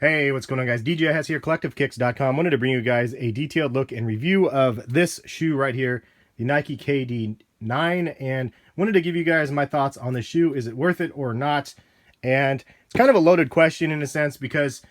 Hey, what's going on, guys? DJ Hess here, CollectiveKicks.com. Wanted to bring you guys a detailed look and review of this shoe right here, the Nike KD9, and wanted to give you guys my thoughts on the shoe. Is it worth it or not? And it's kind of a loaded question in a sense because,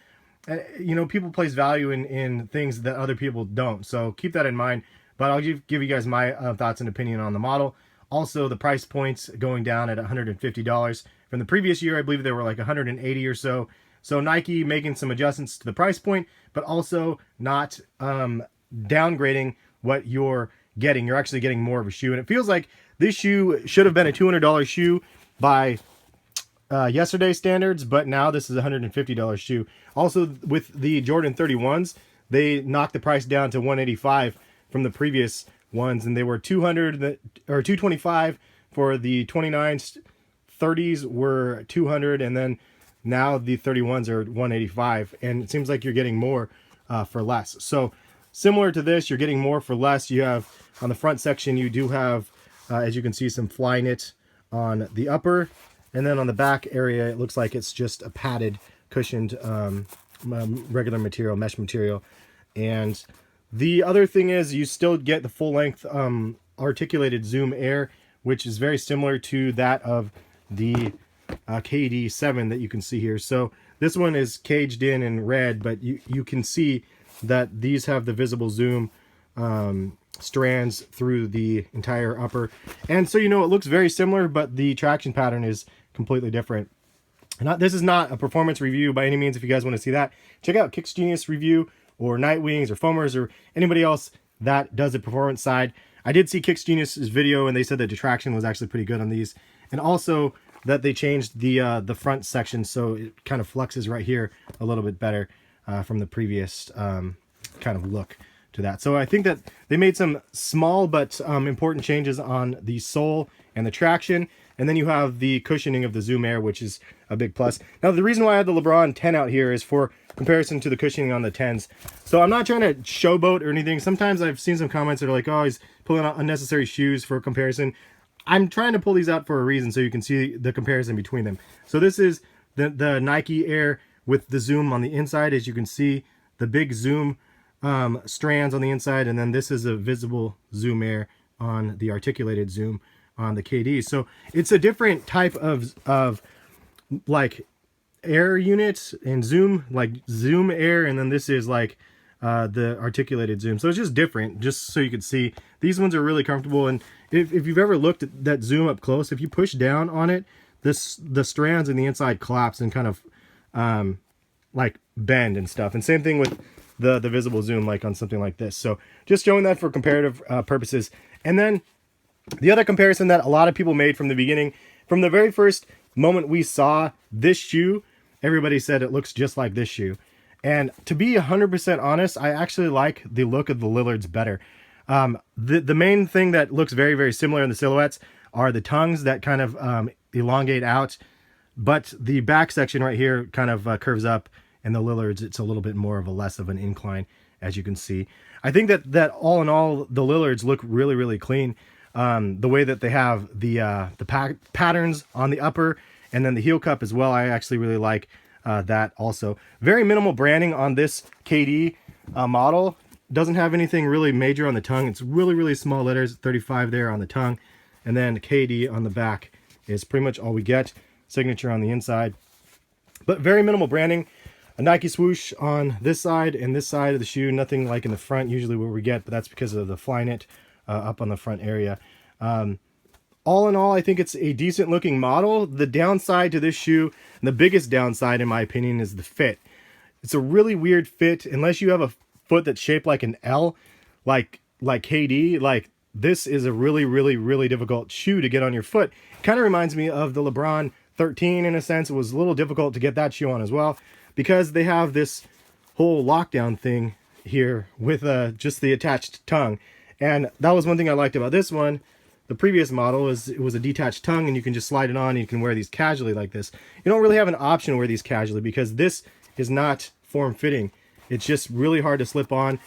people place value in things that other people don't. So keep that in mind. But I'll give you guys my thoughts and opinion on the model. Also, the price points going down at $150. From the previous year, I believe they were like $180 or so. So Nike making some adjustments to the price point, but also not downgrading what you're getting. You're actually getting more of a shoe. And it feels like this shoe should have been a $200 shoe by yesterday's standards, but now this is a $150 shoe. Also, with the Jordan 31s, they knocked the price down to $185 from the previous ones, and they were $200 or $225 for the 29s. 30s were $200, and then now the 31s are $185, and it seems like you're getting more for less. So similar to this, you're getting more for less. You have on the front section, you do have, as you can see, some Flyknit on the upper, and then on the back area, it looks like it's just a padded, cushioned regular material, mesh material. And the other thing is you still get the full-length articulated Zoom Air, which is very similar to that of the KD7 that you can see here. So this one is caged in red, but you can see that these have the visible zoom strands through the entire upper. And so, it looks very similar, but the traction pattern is completely different. This is not a performance review by any means. If you guys want to see that, check out Kicks Genius review or Nightwings or Foamers or anybody else that does the performance side. I did see Kicks Genius's video, and they said the traction was actually pretty good on these. And also that they changed the front section, so it kind of flexes right here a little bit better from the previous kind of look to that. So I think that they made some small but important changes on the sole and the traction. And then you have the cushioning of the Zoom Air, which is a big plus. Now, the reason why I had the LeBron 10 out here is for comparison to the cushioning on the 10s. So I'm not trying to showboat or anything. Sometimes I've seen some comments that are like, oh, he's pulling out unnecessary shoes for comparison. I'm trying to pull these out for a reason so you can see the comparison between them. So this is the Nike Air with the zoom on the inside, as you can see, the big zoom strands on the inside, and then this is a visible Zoom Air on the articulated zoom on the KD. So it's a different type of like air unit and zoom, like Zoom Air, and then this is like the articulated zoom. So it's just different, just so you can see. These ones are really comfortable, and if you've ever looked at that zoom up close, if you push down on it, the strands in the inside collapse and kind of like bend and stuff. And same thing with the visible zoom, like on something like this. So just showing that for comparative purposes. And then the other comparison that a lot of people made from the beginning, from the very first moment we saw this shoe, everybody said it looks just like this shoe. And to be 100% honest, I actually like the look of the Lillards better. The main thing that looks very, very similar in the silhouettes are the tongues that kind of elongate out, but the back section right here kind of curves up, and the Lillards, it's a little bit more of a less of an incline, as you can see. I think that all in all, the Lillards look really, really clean. The way that they have the patterns on the upper, and then the heel cup as well, I actually really like that also. Very minimal branding on this KD model. Doesn't have anything really major on the tongue. It's really, really small letters, 35 there on the tongue. And then KD on the back is pretty much all we get. Signature on the inside. But very minimal branding. A Nike swoosh on this side and this side of the shoe. Nothing like in the front, usually what we get, but that's because of the Flyknit up on the front area. All in all, I think it's a decent looking model. The downside to this shoe, and the biggest downside in my opinion, is the fit. It's a really weird fit unless you have a foot that's shaped like an L, like KD. Like, this is a really, really, really difficult shoe to get on your foot. It kind of reminds me of the LeBron 13 in a sense. It was a little difficult to get that shoe on as well, because they have this whole lockdown thing here with just the attached tongue. And that was one thing I liked about this one. The previous model is it was a detached tongue, and you can just slide it on and you can wear these casually like this. You don't really have an option to wear these casually because this is not form-fitting. It's just really hard to slip on.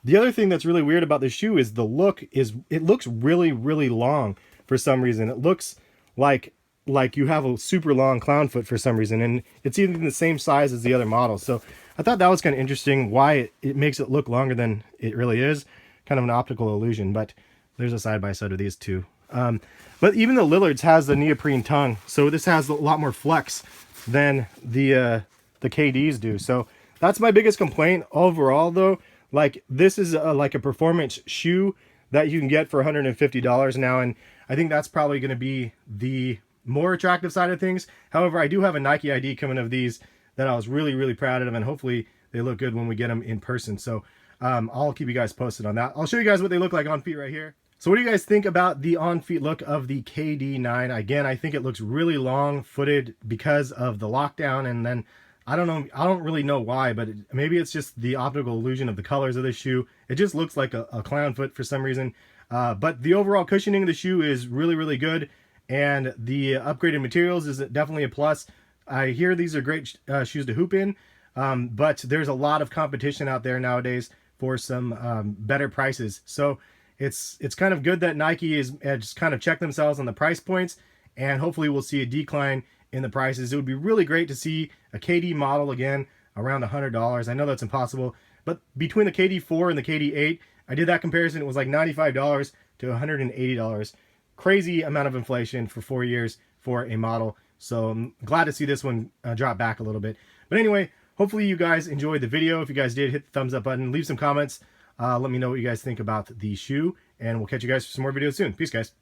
The other thing that's really weird about this shoe is the look. It looks really, really long for some reason. It looks like you have a super long clown foot for some reason, and it's even the same size as the other model. So I thought that was kind of interesting, why it makes it look longer than it really is. Kind of an optical illusion, but there's a side-by-side of these two. But even the Lillard's has the neoprene tongue, so this has a lot more flex than the KDs do. So that's my biggest complaint overall, though. Like, this is like a performance shoe that you can get for $150 now, and I think that's probably going to be the more attractive side of things. However, I do have a Nike ID coming of these that I was really proud of, and hopefully they look good when we get them in person. So I'll keep you guys posted on that. I'll show you guys what they look like on feet right here. So what do you guys think about the on-feet look of the KD9? Again, I think it looks really long-footed because of the lockdown, and then I don't know, I don't really know why, but maybe it's just the optical illusion of the colors of the shoe. It just looks like a clown foot for some reason. But the overall cushioning of the shoe is really good, and the upgraded materials is definitely a plus. I hear these are great shoes to hoop in, but there's a lot of competition out there nowadays for some better prices. So it's kind of good that Nike is just kind of checked themselves on the price points, and hopefully we'll see a decline in the prices. It would be really great to see a KD model again around $100. I know that's impossible, but between the KD4 and the KD8, I did that comparison. It was like $95 to $180. Crazy amount of inflation for 4 years for a model. So I'm glad to see this one drop back a little bit. But anyway, hopefully you guys enjoyed the video. If you guys did, hit the thumbs up button, leave some comments. Let me know what you guys think about the shoe, and we'll catch you guys for some more videos soon. Peace, guys.